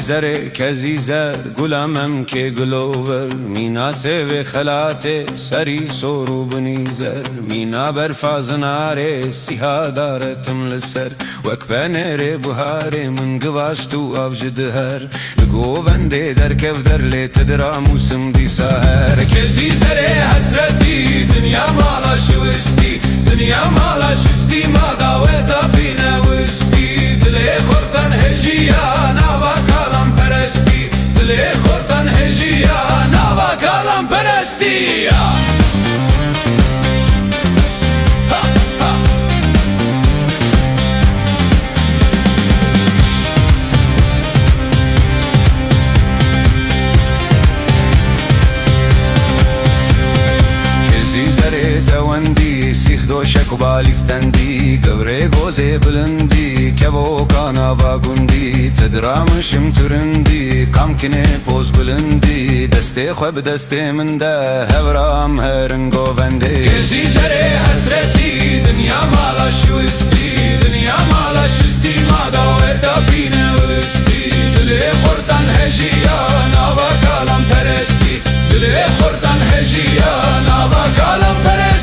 زره کزی زر گلمم که گلوور مینا سوی خلاته سری سورو بنیزر مینا برفاز ناره سیها دارتم لسر وک بنره بهاره من گواشتو آفج دهر گوونده در کف در لیت درا موسم دی سهر کزی زره حسرتی دنیا مالا شوستی دنیا مالا شستی ما داویتا بینه وستی دلی خورتن هجیا ناوا کالم پرستی دلی خورتن هجیا ناوا کالم پرستی دوشک و بالیفتندی گوره گوزه بلندی کبو کانا و گندی تدرامشم ترندی کام کنه پوز بلندی دسته خوب دسته من ده هورام هرنگو ونده کزی زره حسرتی دنیا مالا شوستی دنیا مالا شستی ما داویتا بینه وستی دلی خورتن هجیا ناوا کالم پرستی دلی خورتن هجیا ناوا کالم پرستی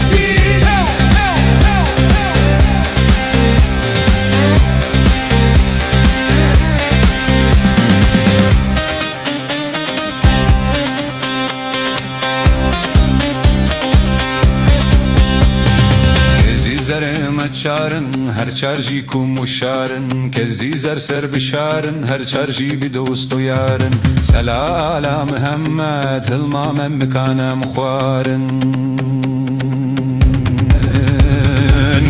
چارن هر چارجی کو مشارن کزی زر سر بشارن هر چارجی بدوست و یارن سلام محمد هلمام مکانم خوارن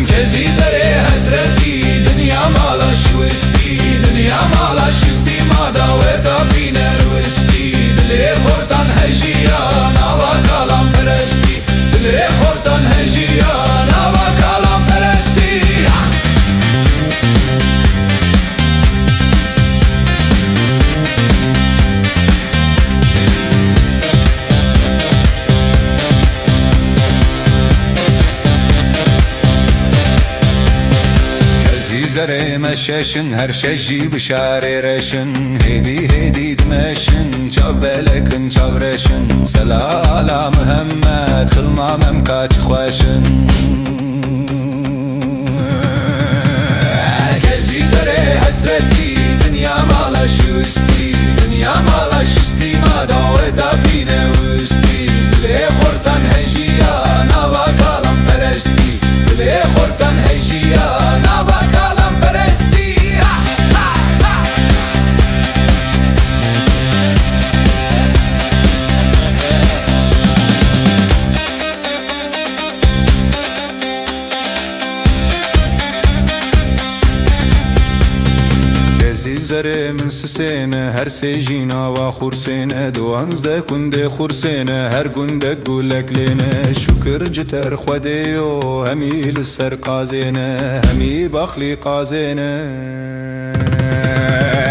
کزی زر حسرتی دنیا مالا شوستی دنیا مالا شستی ما داویتا بینه روستی دلی خورتن هجیا ناوا کالم پرستی دلی خورتن هجیا ناوا کالم پرستی زره مششن هر شجی بشاره رشن هیدی هیدی دمشن چاو بلکن چاو رشن سلالا محمد خلمامم کاچ خوشن کزی زره حسرتی دنیا مالا شوستی دنیا مالا شستی ما داویتا بینه وستی دلی خورتن هجیا ناوا کالم پرستی دلی خورتن هجیا ناوا کالم پرستی زره من سسینه هر سیجینا و خورسینه دوانزده کنده خورسینه هر گنده گولک لینه شکر جتر خودیو همی لسر قازینه همی بخلی قازینه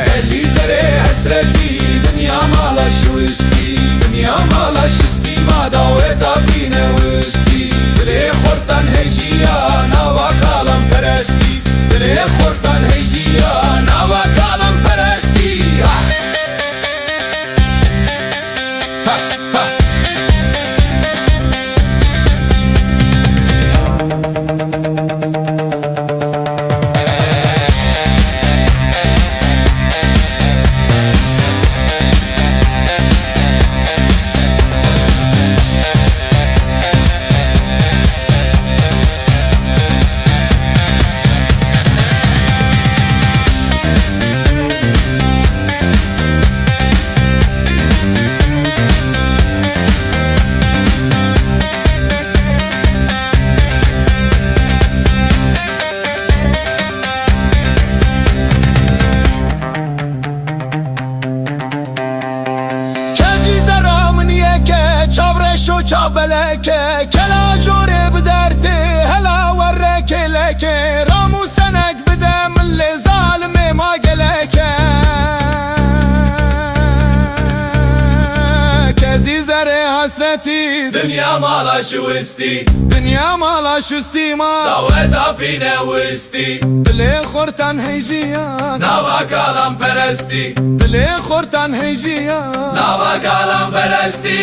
کزی زره حسرتی دنیا مالا شوستی دنیا مالا شستی ما داویتا بینه وستی دلی خورتن هجیا ناوا کالم پرستی دلی خورتن هجیا ناوا کالم پرستی داوەتی دنیا ماڵە شوستی دنیا ماڵە شوستی ما داوەتا پینە وستی دلێ خۆرتان هەیژیان ناوە کاڵام پەرستی دلێ خۆرتان هەیژیان ناوە کاڵام پەرستی